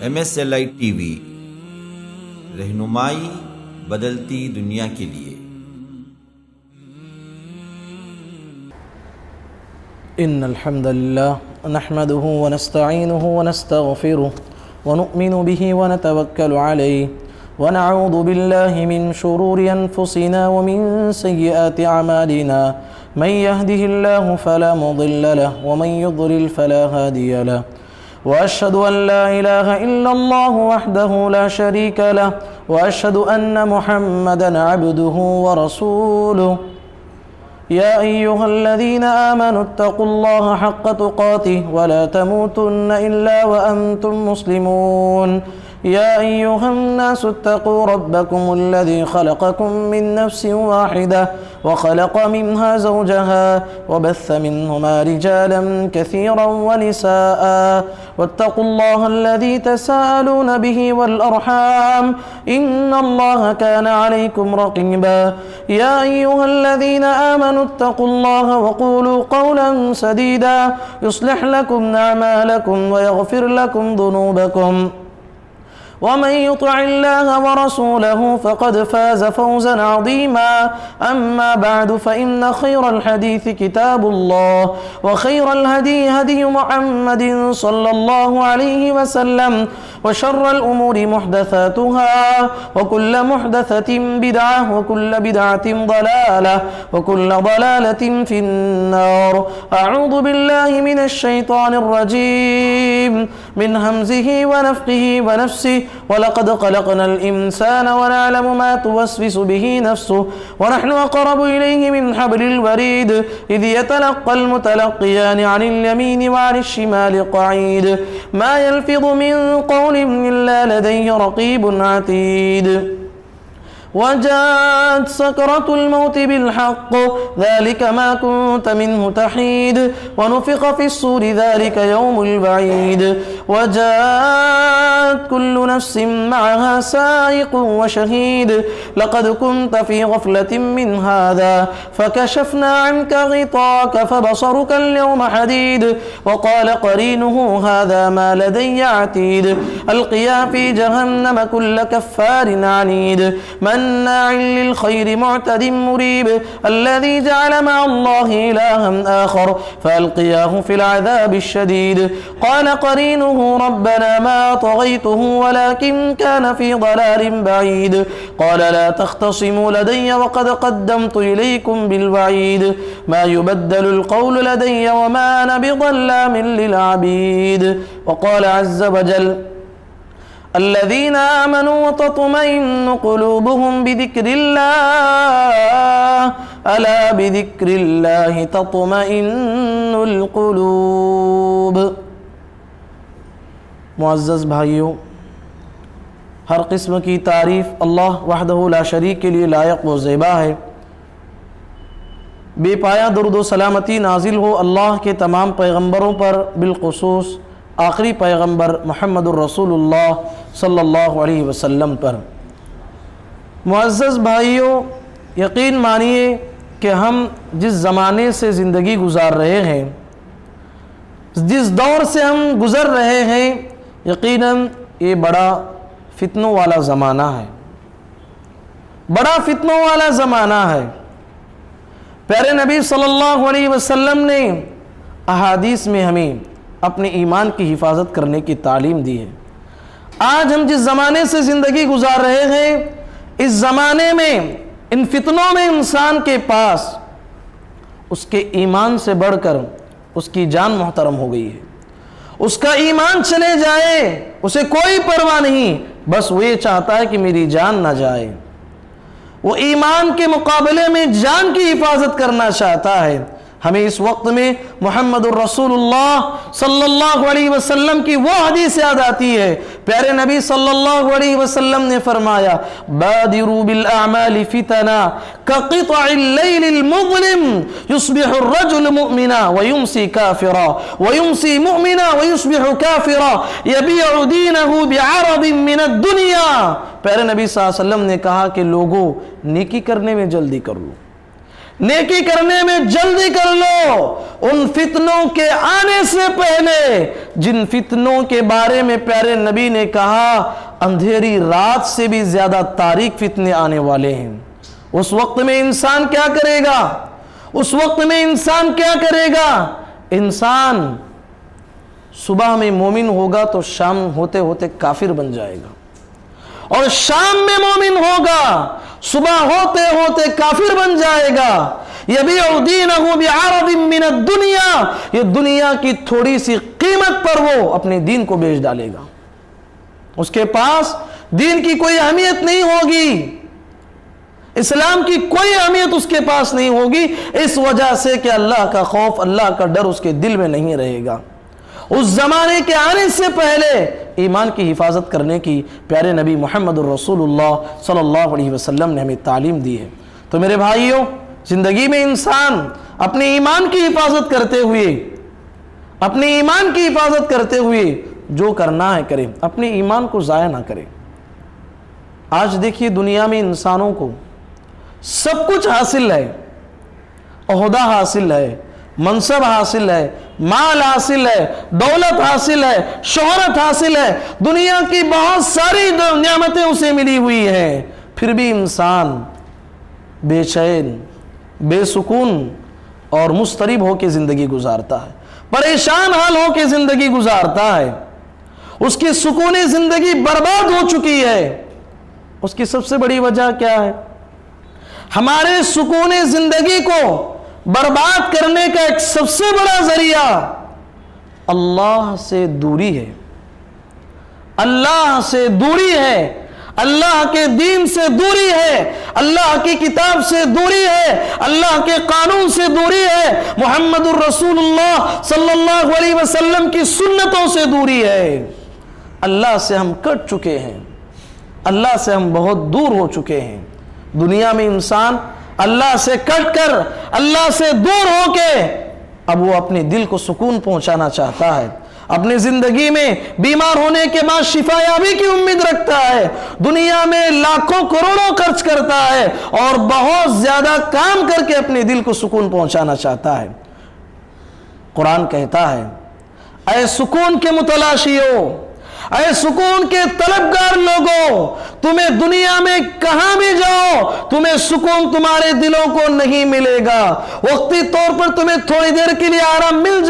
MSLI T V, رہنمائی بدلتی دنیا کے لیے۔ ان الحمد للہ نحمده ونستعینه ونستغفره ونؤمن به ونتوکل علیہ ونعوذ باللہ من شرور انفسنا ومن سیئات اعمالنا من يهده الله فلا مضل له ومن يضلل فلا هادي له واشهد ان لا اله الا الله وحده لا شريك له واشهد ان محمدا عبده ورسوله يا أيها الذين آمنوا اتقوا الله حق تقاته ولا تموتن إلا وأنتم مسلمون يا أيها الناس اتقوا ربكم الذي خلقكم من نفس واحدة وخلق منها زوجها وبث منهما رجالا كثيرا ونساء واتقوا الله الذي تساءلون به والأرحام إن الله كان عليكم رقيبا يا أيها الذين آمنوا اتقوا الله وقولوا قولا سديدا يصلح لكم أعمالكم ويغفر لكم ذنوبكم ومن يطع الله ورسوله فقد فاز فوزا عظيما أما بعد فإن خير الحديث كتاب الله وخير الهدي هدي محمد صلى الله عليه وسلم وشر الأمور محدثاتها وكل محدثة بدعة وكل بدعة ضلالة وكل ضلالة في النار أعوذ بالله من الشيطان الرجيم من همزه ونفخه ونفسه وَلَقَدْ خَلَقْنَا الْإِنسَانَ وَنَعْلَمُ مَا تُوَسْوِسُ بِهِ نَفْسُهُ وَنَحْنُ أَقْرَبُ إِلَيْهِ مِنْ حَبْلِ الْوَرِيدِ إِذْ يَتَلَقَّى الْمُتَلَقِّيَانِ عَنِ الْيَمِينِ وَعَنِ الشِّمَالِ قَعِيدٌ مَا يَلْفِظُ مِنْ قَوْلٍ إِلَّا لَدَيْهِ رَقِيبٌ عَتِيدٌ وجاءت سكرة الموت بالحق ذلك ما كنت منه تحيد ونفخ في الصور ذلك يوم البعيد وجاءت كل نفس معها سائق وشهيد لقد كنت في غفلة من هذا فكشفنا عنك غطاءك فبصرك اليوم حديد وقال قرينه هذا ما لدي عتيد القيا في جهنم كل كفار عنيد مناع للخير معتد مريب الذي جعل مع الله إلها آخر فألقياه في العذاب الشديد قال قرينه ربنا ما طغيته ولكن كان في ضلال بعيد قال لا تختصموا لدي وقد قدمت إليكم بالوعيد ما يبدل القول لدي وما أنا بظلام للعبيد وقال عز وجل الذين آمنوا وتطمئن قلوبهم بذكر الله ألا بذكر الله تطمئن القلوب۔ معزز بھائیوں، ہر قسم کی تعریف اللہ وحدہ لا شریک کے لیے لائق و زیبا ہے۔ بے پایا درود و سلامتی نازل ہو اللہ کے تمام پیغمبروں پر، بالخصوص آخری پیغمبر محمد الرسول اللہ صلی اللہ علیہ وسلم پر۔ معزز بھائیوں، یقین مانیے کہ ہم جس زمانے سے زندگی گزار رہے ہیں، جس دور سے ہم گزر رہے ہیں، یقیناً یہ بڑا فتنوں والا زمانہ ہے، بڑا فتنوں والا زمانہ ہے۔ پیارے نبی صلی اللہ علیہ وسلم نے احادیث میں ہمیں اپنے ایمان کی حفاظت کرنے کی تعلیم دی ہے۔ آج ہم جس زمانے سے زندگی گزار رہے ہیں، اس زمانے میں ان فتنوں میں انسان کے پاس اس کے ایمان سے بڑھ کر اس کی جان محترم ہو گئی ہے۔ اس کا ایمان چلے جائے اسے کوئی پرواہ نہیں، بس وہ یہ چاہتا ہے کہ میری جان نہ جائے۔ وہ ایمان کے مقابلے میں جان کی حفاظت کرنا چاہتا ہے۔ ہمیں اس وقت میں محمد الرسول اللہ صلی اللہ علیہ وسلم کی وہ حدیث یاد آتی ہے۔ پیارے نبی صلی اللہ علیہ وسلم نے فرمایا بادروا بالاعمال فتنا كقطع الليل المظلم يصبح الرجل مؤمنا ويمسي كافرا ويمسي مؤمنا ويصبح كافرا يبيع دينه بعرض من الدنيا۔ پیارے نبی صلی اللہ علیہ وسلم نے کہا کہ لوگوں نیکی کرنے میں جلدی کر لو، نیکی کرنے میں جلدی کر لو ان فتنوں کے آنے سے پہلے جن فتنوں کے بارے میں پیارے نبی نے کہا اندھیری رات سے بھی زیادہ تاریک فتنے آنے والے ہیں۔ اس وقت میں انسان کیا کرے گا؟ اس وقت میں انسان کیا کرے گا؟ انسان صبح میں مومن ہوگا تو شام ہوتے ہوتے کافر بن جائے گا، اور شام میں مومن ہوگا صبح ہوتے ہوتے کافر بن جائے گا۔ یبیع دینہ بعرض من الدنیا، یہ دنیا کی تھوڑی سی قیمت پر وہ اپنے دین کو بیچ ڈالے گا، اس کے پاس دین کی کوئی اہمیت نہیں ہوگی، اسلام کی کوئی اہمیت اس کے پاس نہیں ہوگی، اس وجہ سے کہ اللہ کا خوف، اللہ کا ڈر اس کے دل میں نہیں رہے گا۔ اس زمانے کے آنے سے پہلے ایمان کی حفاظت کرنے کی پیارے نبی محمد الرسول اللہ صلی اللہ علیہ وسلم نے ہمیں تعلیم دی ہے۔ تو میرے بھائیوں، زندگی میں انسان اپنے ایمان کی حفاظت کرتے ہوئے اپنے ایمان کی حفاظت کرتے ہوئے جو کرنا ہے کرے، اپنے ایمان کو ضائع نہ کرے۔ آج دیکھیے دنیا میں انسانوں کو سب کچھ حاصل ہے، عہدہ حاصل ہے، منصب حاصل ہے، مال حاصل ہے، دولت حاصل ہے، شہرت حاصل ہے، دنیا کی بہت ساری نعمتیں اسے ملی ہوئی ہیں، پھر بھی انسان بے چین، بے سکون اور مضطرب ہو کے زندگی گزارتا ہے، پریشان حال ہو کے زندگی گزارتا ہے، اس کی سکون زندگی برباد ہو چکی ہے۔ اس کی سب سے بڑی وجہ کیا ہے؟ ہمارے سکون زندگی کو برباد کرنے کا ایک سب سے بڑا ذریعہ اللہ سے دوری ہے، اللہ سے دوری ہے، اللہ کے دین سے دوری ہے، اللہ کی کتاب سے دوری ہے، اللہ کے قانون سے دوری ہے، محمد الرسول اللہ صلی اللہ علیہ وسلم کی سنتوں سے دوری ہے۔ اللہ سے ہم کٹ چکے ہیں، اللہ سے ہم بہت دور ہو چکے ہیں۔ دنیا میں انسان اللہ سے کٹ کر، اللہ سے دور ہو کے اب وہ اپنے دل کو سکون پہنچانا چاہتا ہے، اپنی زندگی میں بیمار ہونے کے بعد شفا یابی کی امید رکھتا ہے، دنیا میں لاکھوں کروڑوں خرچ کرتا ہے اور بہت زیادہ کام کر کے اپنے دل کو سکون پہنچانا چاہتا ہے۔ قرآن کہتا ہے، اے سکون کے متلاشیوں، اے سکون کے طلبگار لوگوں، تمہیں دنیا میں کہاں بھی جاؤ تمہیں سکون تمہارے دلوں کو نہیں ملے گا۔ وقتی طور پر تمہیں تھوڑی دیر کے لیے آرام مل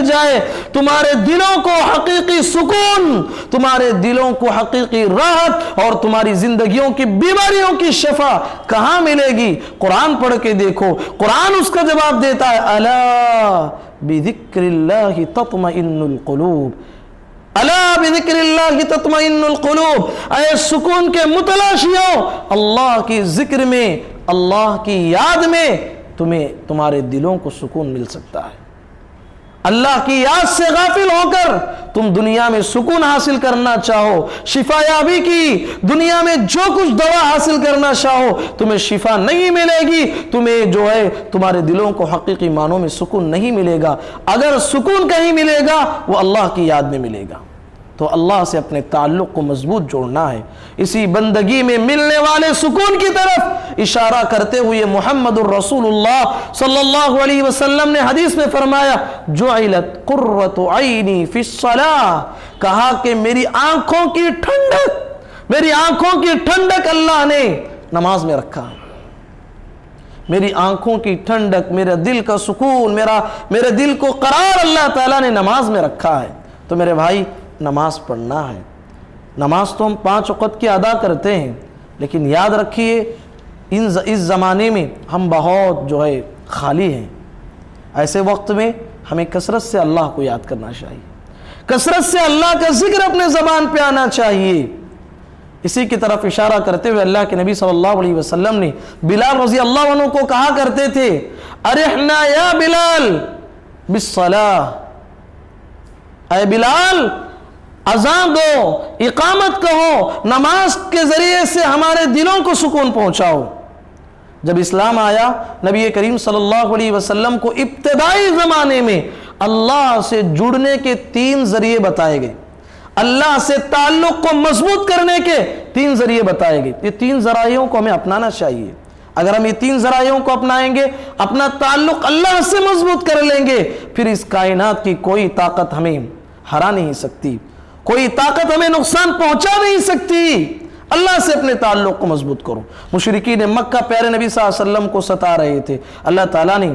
جائے، تمہارے دلوں کو حقیقی سکون، تمہارے دلوں کو حقیقی راحت اور تمہاری زندگیوں کی بیماریوں کی شفا کہاں ملے گی؟ قرآن پڑھ کے دیکھو، قرآن اس کا جواب دیتا ہے، الا بذکر اللہ تطمئن القلوب، الا بذکر اللہ تطمئن القلوب، اے سکون کے متلاشیوں، اللہ کی ذکر میں، اللہ کی یاد میں تمہیں تمہارے دلوں کو سکون مل سکتا ہے۔ اللہ کی یاد سے غافل ہو کر تم دنیا میں سکون حاصل کرنا چاہو، شفا یابی کی دنیا میں جو کچھ دوا حاصل کرنا چاہو، تمہیں شفا نہیں ملے گی، تمہیں جو ہے تمہارے دلوں کو حقیقی معنوں میں سکون نہیں ملے گا۔ اگر سکون کہیں ملے گا وہ اللہ کی یاد میں ملے گا۔ تو اللہ سے اپنے تعلق کو مضبوط جوڑنا ہے۔ اسی بندگی میں ملنے والے سکون کی طرف اشارہ کرتے ہوئے محمد الرسول اللہ صلی اللہ علیہ وسلم نے حدیث میں فرمایا، جعلت قرۃ عینی فی الصلاۃ، کہا کہ میری آنکھوں کی ٹھنڈک اللہ نے نماز میں رکھا ہے۔ میری آنکھوں کی ٹھنڈک، میرے دل کا سکون، میرے دل کو قرار اللہ تعالیٰ نے نماز میں رکھا ہے۔ تو میرے بھائی، نماز پڑھنا ہے۔ نماز تو ہم 5 وقت کی ادا کرتے ہیں، لیکن یاد رکھیے اس زمانے میں ہم بہت جو ہے خالی ہیں۔ ایسے وقت میں ہمیں کثرت سے اللہ کو یاد کرنا چاہیے، کثرت سے اللہ کا ذکر اپنے زبان پہ آنا چاہیے۔ اسی کی طرف اشارہ کرتے ہوئے اللہ کے نبی صلی اللہ علیہ وسلم نے بلال رضی اللہ عنہ کو کہا کرتے تھے، ارحنا یا بلال بالصلاۃ، اے بلال اذان دو، اقامت کہو، نماز کے ذریعے سے ہمارے دلوں کو سکون پہنچاؤ۔ جب اسلام آیا، نبی کریم صلی اللہ علیہ وسلم کو ابتدائی زمانے میں اللہ سے جڑنے کے 3 ذریعے بتائے گئے، اللہ سے تعلق کو مضبوط کرنے کے 3 ذریعے بتائے گئے۔ یہ 3 ذرائعوں کو ہمیں اپنانا چاہیے۔ اگر ہم یہ 3 ذرائعوں کو اپنائیں گے، اپنا تعلق اللہ سے مضبوط کر لیں گے، پھر اس کائنات کی کوئی طاقت ہمیں ہرا نہیں سکتی، کوئی طاقت ہمیں نقصان پہنچا نہیں سکتی۔ اللہ سے اپنے تعلق کو مضبوط کرو۔ مشرکین مکہ پیارے نبی صلی اللہ علیہ وسلم کو ستا رہے تھے، اللہ تعالیٰ نے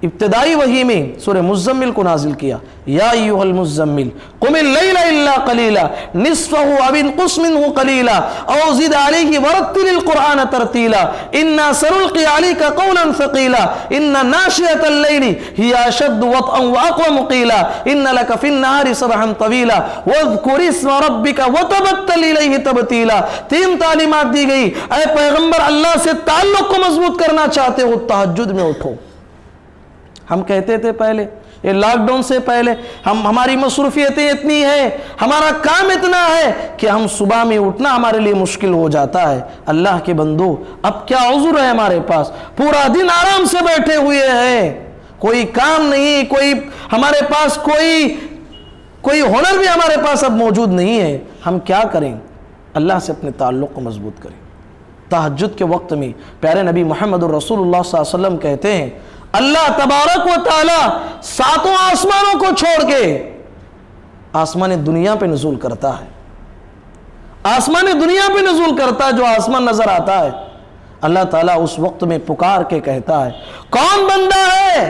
ابتدائی وحی میں سورہ مزمل کو نازل کیا، یا ایھا المزمل قم اللیل الا قلیلا نصفہ او انقص منہ قلیلا او زد علیہ ورتل القرآن ترتیلا انا سنلقی علیک قولا ثقیلا ان ناشئۃ اللیل ہی اشد وطئا واقوم قیلا ان لک فی النہار سبحا طویلا واذکر اسم ربک وتبتل الیہ تبتیلا۔ 3 تعلیمات دی گئی، اے پیغمبر اللہ سے تعلق کو مضبوط کرنا چاہتے ہو تہجد میں اٹھو۔ ہم کہتے تھے پہلے، یہ لاک ڈاؤن سے پہلے، ہماری مصروفیتیں اتنی ہیں، ہمارا کام اتنا ہے کہ ہم صبح میں اٹھنا ہمارے لیے مشکل ہو جاتا ہے۔ اللہ کے بندو، اب کیا عذر ہے ہمارے پاس؟ پورا دن آرام سے بیٹھے ہوئے ہیں، کوئی کام نہیں، کوئی ہمارے پاس کوئی ہنر بھی ہمارے پاس اب موجود نہیں ہے۔ ہم کیا کریں؟ اللہ سے اپنے تعلق کو مضبوط کریں۔ تہجد کے وقت میں پیارے نبی محمد الرسول اللہ صلی اللہ علیہ وسلم کہتے ہیں، اللہ تبارک و تعالی 7 آسمانوں کو چھوڑ کے آسمان دنیا پہ نزول کرتا ہے، آسمان دنیا پہ نزول کرتا ہے۔ جو آسمان نظر آتا ہے، اللہ تعالیٰ اس وقت میں پکار کے کہتا ہے، کون بندہ ہے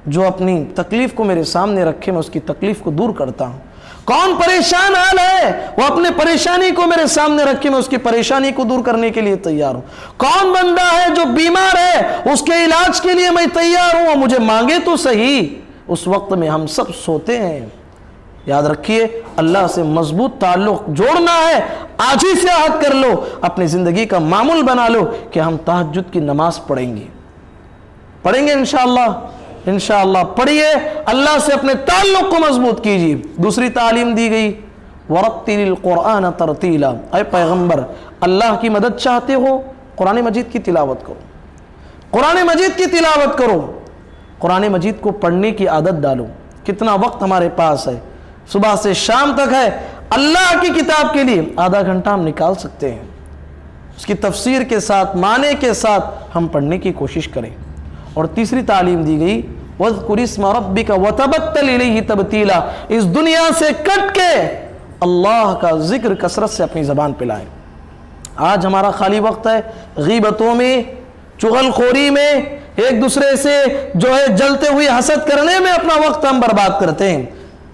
جو اپنی تکلیف کو میرے سامنے رکھے، میں اس کی تکلیف کو دور کرتا ہوں۔ کون پریشان حال ہے، وہ اپنے پریشانی کو میرے سامنے رکھے، میں اس کی پریشانی کو دور کرنے کے لیے تیار ہوں۔ کون بندہ ہے جو بیمار ہے، اس کے علاج کے لیے میں تیار ہوں، مجھے مانگے تو صحیح۔ اس وقت میں ہم سب سوتے ہیں۔ یاد رکھیے، اللہ سے مضبوط تعلق جوڑنا ہے، آج ہی سے عہد کر لو، اپنی زندگی کا معمول بنا لو کہ ہم تہجد کی نماز پڑھیں گے انشاءاللہ پڑھیے، اللہ سے اپنے تعلق کو مضبوط کیجیے۔ دوسری تعلیم دی گئی، وَرَتِّلِ الْقُرْآنَ تَرْتِيلًا، اے پیغمبر اللہ کی مدد چاہتے ہو، قرآن مجید کی تلاوت کرو، قرآن مجید کی تلاوت کرو، قرآن مجید کو پڑھنے کی عادت ڈالو۔ کتنا وقت ہمارے پاس ہے؟ صبح سے شام تک ہے، اللہ کی کتاب کے لیے آدھا گھنٹہ ہم نکال سکتے ہیں، اس کی تفسیر کے ساتھ، معنی کے ساتھ ہم پڑھنے کی کوشش کریں۔ اور تیسری تعلیم دی گئی، وَاذْكُرِ اسْمَ رَبِّكَ وَتَبَتَّلْ إِلَيْهِ تَبْتِيلًا، اس دنیا سے کٹ کے اللہ کا ذکر کثرت سے اپنی زبان پہ لائیں۔ آج ہمارا خالی وقت ہے غیبتوں میں، چغل خوری میں، ایک دوسرے سے جو ہے جلتے ہوئے حسد کرنے میں اپنا وقت ہم برباد کرتے ہیں۔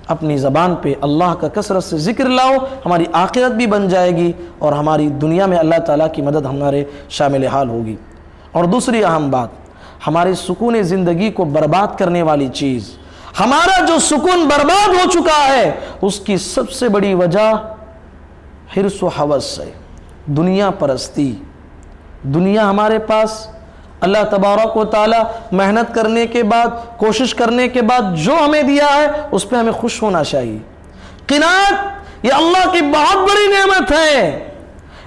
اپنی زبان پہ اللہ کا کثرت سے ذکر لاؤ، ہماری آخرت بھی بن جائے گی اور ہماری دنیا میں اللہ تعالیٰ کی مدد ہمارے شامل حال ہوگی۔ اور دوسری اہم بات، ہمارے سکون زندگی کو برباد کرنے والی چیز، ہمارا جو سکون برباد ہو چکا ہے، اس کی سب سے بڑی وجہ حرص و حوث ہے، دنیا پرستی۔ دنیا ہمارے پاس، اللہ تبارک و تعالی محنت کرنے کے بعد، کوشش کرنے کے بعد جو ہمیں دیا ہے اس پہ ہمیں خوش ہونا چاہیے۔ قناعت یہ اللہ کی بہت بڑی نعمت ہے۔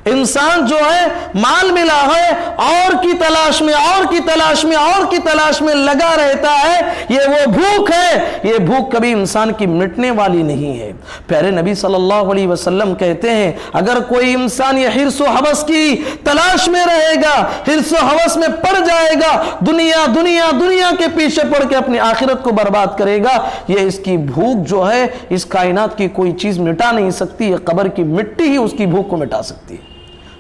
انسان جو ہے مال ملا ہے اور کی تلاش میں، اور کی تلاش میں، اور کی تلاش میں لگا رہتا ہے، یہ وہ بھوک ہے، یہ بھوک کبھی انسان کی مٹنے والی نہیں ہے۔ پیارے نبی صلی اللہ علیہ وسلم کہتے ہیں، اگر کوئی انسان یہ حرص و حوث کی تلاش میں رہے گا، حرص و حوث میں پڑ جائے گا، دنیا دنیا دنیا کے پیچھے پڑ کے اپنی آخرت کو برباد کرے گا، یہ اس کی بھوک جو ہے اس کائنات کی کوئی چیز مٹا نہیں سکتی، یہ قبر کی مٹی ہی اس کی بھوک کو مٹا سکتی ہے۔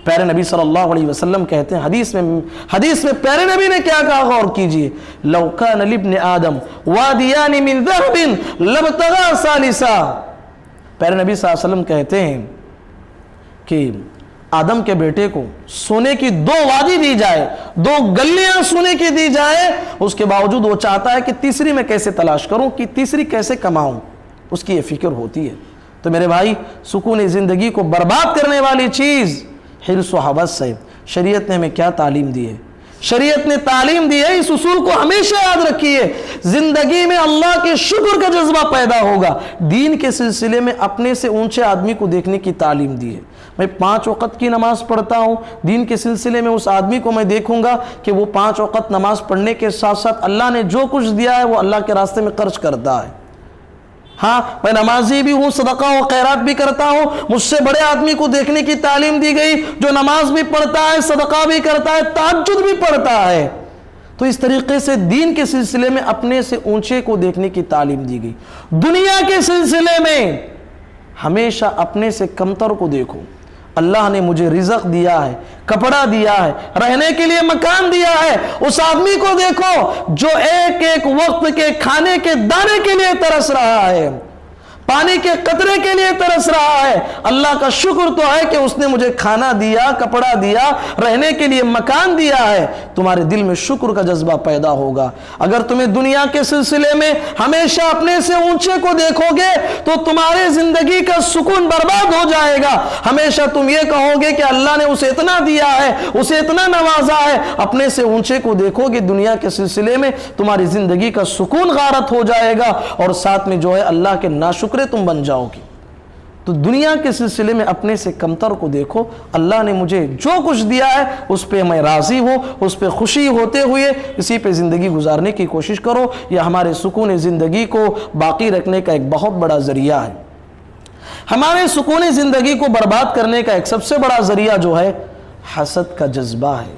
پیارے نبی صلی اللہ علیہ وسلم کہتے ہیں، حدیث میں پیارے نبی نے کیا کہا، غور کیجئے، لو کان لابن آدم وادیان من ذهب لابتغى ثالثا۔ پیارے نبی صلی اللہ علیہ وسلم کہتے ہیں کہ آدم کے بیٹے کو سونے کی 2 وادی دی جائے، 2 گلیاں سونے کی دی جائے، اس کے باوجود وہ چاہتا ہے کہ تیسری میں کیسے تلاش کروں، کہ تیسری کیسے کماؤں، اس کی یہ فکر ہوتی ہے۔ تو میرے بھائی، سکون زندگی کو برباد کرنے والی چیز حرص و حوث ہے۔ شریعت نے ہمیں کیا تعلیم دی ہے؟ شریعت نے تعلیم دی ہے، اس اصول کو ہمیشہ یاد رکھیے، زندگی میں اللہ کے شکر کا جذبہ پیدا ہوگا۔ دین کے سلسلے میں اپنے سے اونچے آدمی کو دیکھنے کی تعلیم دی ہے۔ میں 5 وقت کی نماز پڑھتا ہوں، دین کے سلسلے میں اس آدمی کو میں دیکھوں گا کہ وہ 5 وقت نماز پڑھنے کے ساتھ ساتھ اللہ نے جو کچھ دیا ہے وہ اللہ کے راستے میں خرچ کرتا ہے۔ ہاں میں نمازی بھی ہوں، صدقہ و خیرات بھی کرتا ہوں، مجھ سے بڑے آدمی کو دیکھنے کی تعلیم دی گئی جو نماز بھی پڑھتا ہے، صدقہ بھی کرتا ہے، تہجد بھی پڑھتا ہے۔ تو اس طریقے سے دین کے سلسلے میں اپنے سے اونچے کو دیکھنے کی تعلیم دی گئی۔ دنیا کے سلسلے میں ہمیشہ اپنے سے کمتر کو دیکھو۔ اللہ نے مجھے رزق دیا ہے، کپڑا دیا ہے، رہنے کے لیے مکان دیا ہے، اس آدمی کو دیکھو جو ایک ایک وقت کے کھانے کے دانے کے لیے ترس رہا ہے، پانی کے قطرے کے لیے ترس رہا ہے۔ اللہ کا شکر تو ہے کہ اس نے مجھے کھانا دیا، کپڑا دیا، رہنے کے لیے مکان دیا ہے۔ تمہارے دل میں شکر کا جذبہ پیدا ہوگا۔ اگر تمہیں دنیا کے سلسلے میں ہمیشہ اپنے سے اونچے کو دیکھو گے تو تمہارے زندگی کا سکون برباد ہو جائے گا۔ ہمیشہ تم یہ کہو گے کہ اللہ نے اسے اتنا دیا ہے، اسے اتنا نوازا ہے۔ اپنے سے اونچے کو دیکھو گے دنیا کے سلسلے میں تمہاری زندگی کا سکون غارت ہو جائے گا، اور ساتھ میں جو ہے اللہ کے ناشکرے تم بن جاؤ گی۔ تو دنیا کے سلسلے میں اپنے سے کمتر کو دیکھو۔ اللہ نے مجھے جو کچھ دیا ہے اس پہ میں راضی ہوں، اس پہ خوشی ہوتے ہوئے اسی پہ زندگی گزارنے کی کوشش کرو۔ یہ ہمارے سکون زندگی کو باقی رکھنے کا ایک بہت بڑا ذریعہ ہے۔ ہمارے سکون زندگی کو برباد کرنے کا ایک سب سے بڑا ذریعہ جو ہے حسد کا جذبہ ہے۔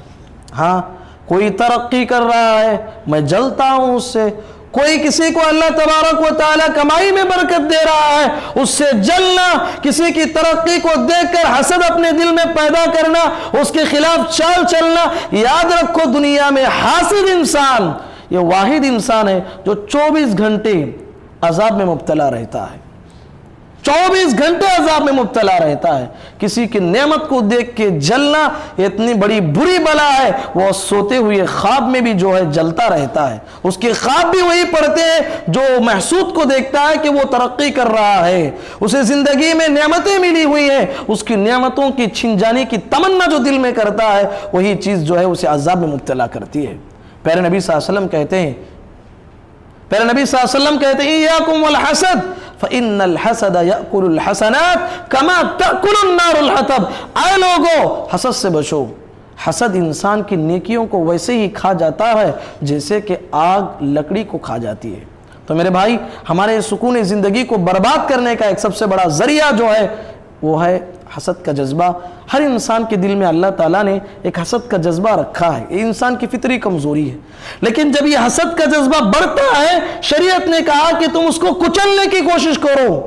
ہاں، کوئی ترقی کر رہا ہے، میں جلتا ہوں اس سے۔ کوئی کسی کو اللہ تبارک و تعالی کمائی میں برکت دے رہا ہے، اس سے جلنا، کسی کی ترقی کو دیکھ کر حسد اپنے دل میں پیدا کرنا، اس کے خلاف چال چلنا۔ یاد رکھو دنیا میں حاسد انسان یہ واحد انسان ہے جو 24 گھنٹے عذاب میں مبتلا رہتا ہے، 24 گھنٹے عذاب میں مبتلا رہتا ہے۔ کسی کی نعمت کو دیکھ کے جلنا یہ اتنی بڑی بری بلا ہے، وہ سوتے ہوئے خواب میں بھی جو ہے جلتا رہتا ہے۔ اس کے خواب بھی وہی پڑھتے ہیں جو محسود کو دیکھتا ہے کہ وہ ترقی کر رہا ہے، اسے زندگی میں نعمتیں ملی ہوئی ہیں، اس کی نعمتوں کی چھن جانے کی تمنا جو دل میں کرتا ہے وہی چیز جو ہے اسے عذاب میں مبتلا کرتی ہے۔ پیارے نبی صلی اللہ علیہ وسلم کہتے ہیں ایاکم والحسد فإن الحسد يأكل الحسنات كما تأكل النار الحطب۔ اے لوگو حسد سے بچو۔ حسد انسان کی نیکیوں کو ویسے ہی کھا جاتا ہے جیسے کہ آگ لکڑی کو کھا جاتی ہے۔ تو میرے بھائی، ہمارے سکون زندگی کو برباد کرنے کا ایک سب سے بڑا ذریعہ جو ہے وہ ہے حسد کا جذبہ۔ ہر انسان کے دل میں اللہ تعالیٰ نے ایک حسد کا جذبہ رکھا ہے، یہ انسان کی فطری کمزوری ہے۔ لیکن جب یہ حسد کا جذبہ بڑھتا ہے، شریعت نے کہا کہ تم اس کو کچلنے کی کوشش کرو۔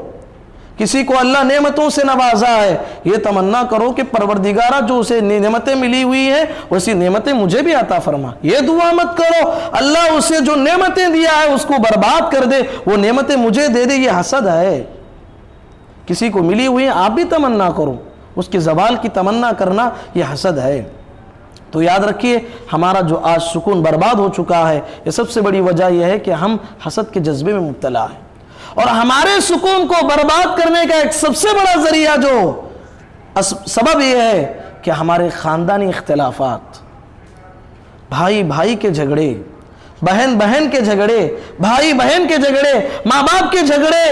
کسی کو اللہ نعمتوں سے نوازا ہے، یہ تمنا کرو کہ پروردگارہ جو اسے نعمتیں ملی ہوئی ہیں ویسی نعمتیں مجھے بھی عطا فرما۔ یہ دعا مت کرو اللہ اسے جو نعمتیں دیا ہے اس کو برباد کر دے، وہ نعمتیں مجھے دے دے، یہ حسد ہے۔ کسی کو ملی ہوئی آپ بھی تمنا کرو، اس کے زوال کی تمنا کرنا یہ حسد ہے۔ تو یاد رکھیے ہمارا جو آج سکون برباد ہو چکا ہے یہ سب سے بڑی وجہ یہ ہے کہ ہم حسد کے جذبے میں مبتلا ہیں، اور ہمارے سکون کو برباد کرنے کا ایک سب سے بڑا ذریعہ جو سبب یہ ہے کہ ہمارے خاندانی اختلافات، بھائی بھائی کے جھگڑے، بہن بہن کے جھگڑے، بھائی بہن کے جھگڑے، ماں باپ کے جھگڑے۔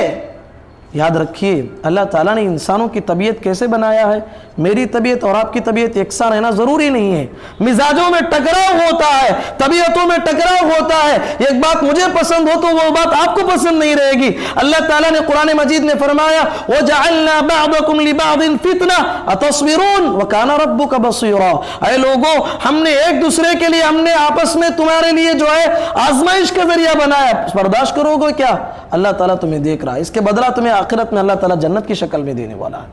یاد رکھیے اللہ تعالیٰ نے انسانوں کی طبیعت کیسے بنایا ہے۔ میری طبیعت اور آپ کی طبیعت یکساں رہنا ضروری نہیں ہے، مزاجوں میں ٹکراؤ ہوتا ہے، طبیعتوں میں ٹکراؤ ہوتا ہے۔ ایک بات مجھے پسند ہو تو وہ بات آپ کو پسند نہیں رہے گی۔ اللہ تعالیٰ نے قرآن مجید میں فرمایا وَجَعَلْنَا بَعْضَكُمْ لِبَعْضٍ فِتْنَةً أَتَصْبِرُونَ وَكَانَ رَبُّكَ بَصِيرًا۔ اے لوگوں، ہم نے ایک دوسرے کے لیے، ہم نے آپس میں تمہارے لیے جو ہے آزمائش کا ذریعہ بنایا، برداشت کرو گے کیا؟ اللہ تعالیٰ تمہیں دیکھ رہا ہے، اس کے بدلہ تمہیں آخرت میں اللہ تعالیٰ جنت کی شکل میں دینے والا ہے۔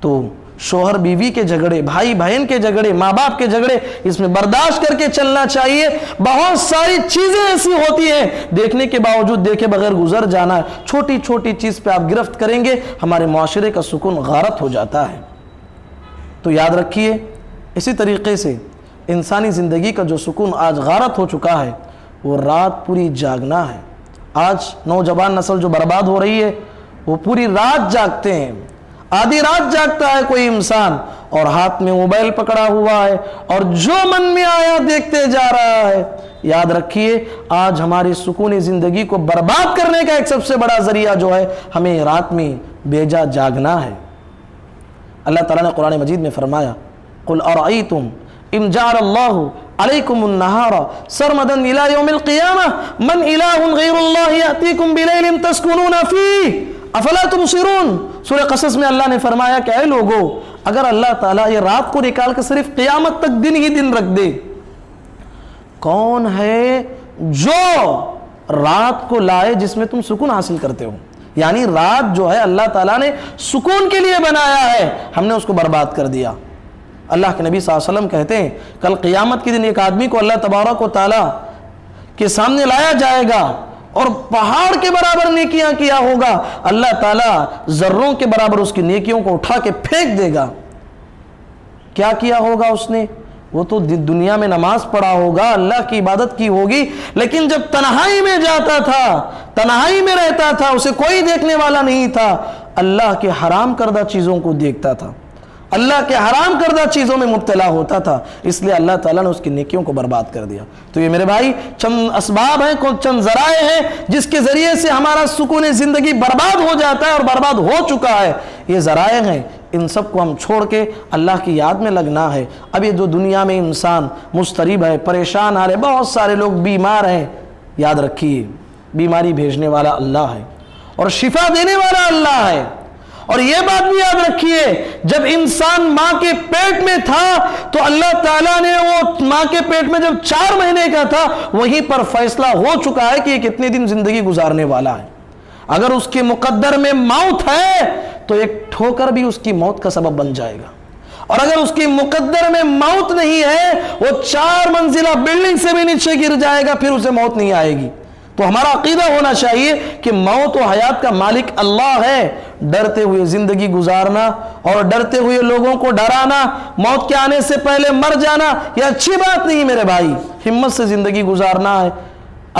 تو شوہر بیوی کے جھگڑے، بھائی بہن کے جھگڑے، ماں باپ کے جھگڑے، اس میں برداشت کر کے چلنا چاہیے۔ بہت ساری چیزیں ایسی ہوتی ہیں دیکھنے کے باوجود دیکھے بغیر گزر جانا ہے، چھوٹی چھوٹی چیز پہ آپ گرفت کریں گے ہمارے معاشرے کا سکون غارت ہو جاتا ہے۔ تو یاد رکھیے اسی طریقے سے انسانی زندگی کا جو سکون آج غارت ہو چکا ہے وہ رات پوری جاگنا ہے۔ آج نوجوان نسل جو برباد ہو رہی ہے وہ پوری رات جاگتے ہیں، آدھی رات جاگتا ہے کوئی انسان اور ہاتھ میں موبائل پکڑا ہوا ہے اور جو من میں آیا دیکھتے جا رہا ہے۔ یاد رکھیے آج ہماری سکون زندگی کو برباد کرنے کا ایک سب سے بڑا ذریعہ جو ہے ہمیں رات میں بیجا جاگنا ہے۔ اللہ تعالیٰ نے قرآن مجید میں فرمایا قُلْ أَرَأَيْتُمْ إِنْ جَعَلَ اللَّهُ عليكم النهار سرمدا إلى يوم القيامة من إله غير الله يأتيكم بليل تسكنون فيه افلا تبصرون۔ سورہ قصص میں اللہ نے فرمایا کہ اے لوگو، اگر اللہ تعالیٰ یہ رات کو نکال کے صرف قیامت تک دن ہی دن رکھ دے، کون ہے جو رات کو لائے جس میں تم سکون حاصل کرتے ہو؟ یعنی رات جو ہے اللہ تعالیٰ نے سکون کے لیے بنایا ہے، ہم نے اس کو برباد کر دیا۔ اللہ کے نبی صلی اللہ علیہ وسلم کہتے ہیں کل قیامت کے دن ایک آدمی کو اللہ تبارک و تعالیٰ کے سامنے لایا جائے گا اور پہاڑ کے برابر نیکیاں کیا ہوگا، اللہ تعالیٰ ذروں کے برابر اس کی نیکیوں کو اٹھا کے پھینک دے گا۔ کیا کیا ہوگا اس نے؟ وہ تو دنیا میں نماز پڑھا ہوگا، اللہ کی عبادت کی ہوگی، لیکن جب تنہائی میں جاتا تھا، تنہائی میں رہتا تھا، اسے کوئی دیکھنے والا نہیں تھا، اللہ کے حرام کردہ چیزوں کو دیکھتا تھا، اللہ کے حرام کردہ چیزوں میں مبتلا ہوتا تھا، اس لیے اللہ تعالیٰ نے اس کی نیکیوں کو برباد کر دیا۔ تو یہ میرے بھائی چند اسباب ہیں، چند ذرائع ہیں جس کے ذریعے سے ہمارا سکون زندگی برباد ہو جاتا ہے اور برباد ہو چکا ہے۔ یہ ذرائع ہیں، ان سب کو ہم چھوڑ کے اللہ کی یاد میں لگنا ہے۔ اب یہ جو دنیا میں انسان مضطرب ہے، پریشان آ رہے، بہت سارے لوگ بیمار ہیں، یاد رکھیے بیماری بھیجنے والا اللہ ہے اور شفا دینے والا اللہ ہے۔ اور یہ بات بھی یاد رکھیے، جب انسان ماں کے پیٹ میں تھا تو اللہ تعالیٰ نے وہ ماں کے پیٹ میں جب 4 مہینے کا تھا وہیں پر فیصلہ ہو چکا ہے کہ یہ کتنے دن زندگی گزارنے والا ہے۔ اگر اس کے مقدر میں موت ہے تو ایک ٹھوکر بھی اس کی موت کا سبب بن جائے گا، اور اگر اس کی مقدر میں موت نہیں ہے، وہ 4 منزلہ بلڈنگ سے بھی نیچے گر جائے گا، پھر اسے موت نہیں آئے گی۔ تو ہمارا عقیدہ ہونا چاہیے کہ موت و حیات کا مالک اللہ ہے۔ ڈرتے ہوئے زندگی گزارنا اور ڈرتے ہوئے لوگوں کو ڈرانا، موت کے آنے سے پہلے مر جانا، یہ اچھی بات نہیں میرے بھائی۔ ہمت سے زندگی گزارنا ہے۔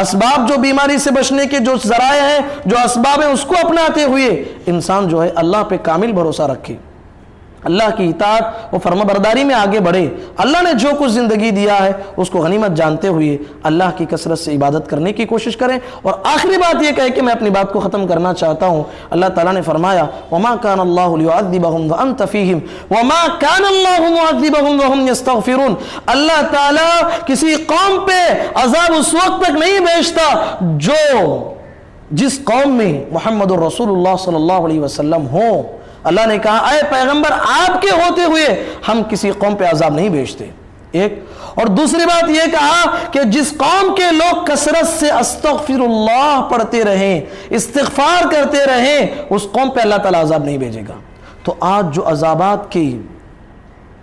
اسباب جو بیماری سے بچنے کے جو ذرائع ہیں، جو اسباب ہیں، اس کو اپناتے ہوئے انسان جو ہے اللہ پہ کامل بھروسہ رکھے، اللہ کی اطاعت و فرما برداری میں آگے بڑھے۔ اللہ نے جو کچھ زندگی دیا ہے اس کو غنیمت جانتے ہوئے اللہ کی کثرت سے عبادت کرنے کی کوشش کریں۔ اور آخری بات یہ کہہ کہ میں اپنی بات کو ختم کرنا چاہتا ہوں، اللہ تعالیٰ نے فرمایا وَمَا كَانَ اللَّهُ لِيُعَذِّبَهُمْ وَأَنْتَ فِيهِمْ وَمَا كَانَ اللَّهُ مُعَذِّبَهُمْ وَهُمْ يَسْتَغْفِرُونَ۔ اللہ تعالیٰ کسی قوم پہ عذاب اس وقت تک نہیں بھیجتا جس قوم میں محمد الرسول اللہ صلی اللہ علیہ وسلم ہو۔ اللہ نے کہا اے پیغمبر آپ کے ہوتے ہوئے ہم کسی قوم پہ عذاب نہیں بھیجتے، ایک۔ اور دوسری بات یہ کہا کہ جس قوم کے لوگ کثرت سے استغفر اللہ پڑھتے رہیں، استغفار کرتے رہیں، اس قوم پہ اللہ تعالیٰ عذاب نہیں بھیجے گا۔ تو آج جو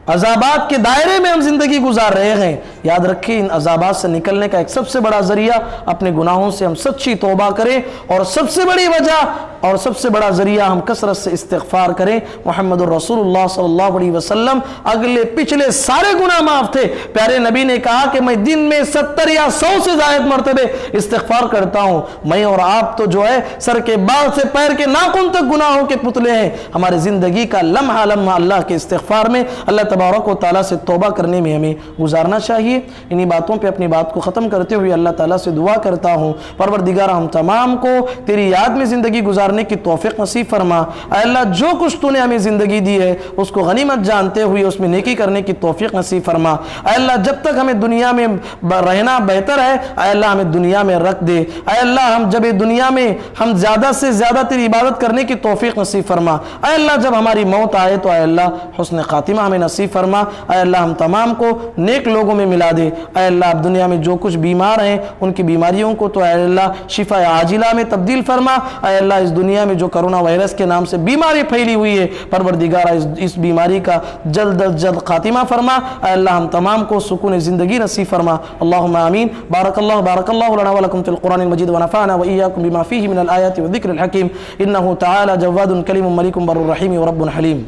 عذابات کے دائرے میں ہم زندگی گزار رہے ہیں، یاد رکھیں ان عذابات سے نکلنے کا ایک سب سے بڑا ذریعہ اپنے گناہوں سے ہم سچی توبہ کریں، اور سب سے بڑی وجہ اور سب سے بڑا ذریعہ ہم کثرت سے استغفار کریں۔ محمد الرسول اللہ صلی اللہ علیہ وسلم اگلے پچھلے سارے گناہ معاف تھے۔ پیارے نبی نے کہا کہ میں دن میں 70 یا 100 سے زائد مرتبے استغفار کرتا ہوں۔ میں اور آپ تو جو ہے سر کے بال سے پیر کے ناخن تک گناہوں کے پتلے ہیں۔ ہمارے زندگی کا لمحہ لمحہ اللہ کے استغفار میں، اللہ تبارک و تعالیٰ سے توبہ کرنے میں ہمیں گزارنا چاہیے۔ انہی باتوں پہ اپنی بات کو ختم کرتے ہوئے اللہ تعالیٰ سے دعا کرتا ہوں، پروردگار ہم تمام کو تیری یاد میں زندگی گزارنے کی توفیق نصیب فرما۔ اے اللہ جو کچھ تو نے ہمیں زندگی دی ہے اس کو غنیمت جانتے ہوئے اس میں نیکی کرنے کی توفیق نصیب فرما۔ اے اللہ جب تک ہمیں دنیا میں رہنا بہتر ہے، اے اللہ ہمیں دنیا میں رکھ دے۔ اے اللہ ہم جب دنیا میں ہم زیادہ سے زیادہ تیری عبادت کرنے کی توفیق نصیب فرما۔ اے اللہ جب ہماری موت آئے تو اے اللہ حسن خاتمہ ہمیں نصیب فرما۔ اے اللہ ہم تمام کو نیک لوگوں میں ملا دے۔ اے اللہ اب دنیا میں جو کچھ بیمار ہیں ان کی بیماریوں کو تو اے اللہ شفا عاجلہ میں تبدیل فرما۔ اے اللہ اس دنیا میں جو کرونا وائرس کے نام سے بیماری پھیلی ہوئی ہے، پروردگار اس بیماری کا جلد از جلد خاتمہ فرما۔ اے اللہ ہم تمام کو سکون زندگی نصیب فرما۔ اللہم آمین۔ بارک اللہ لنا ولکم فی القرآن المجید ونفعنا وإیاکم بما فیہ من الآیات والذکر الحکیم، انہ تعالی جواد کریم ملک بر الرحیم ورب حلیم۔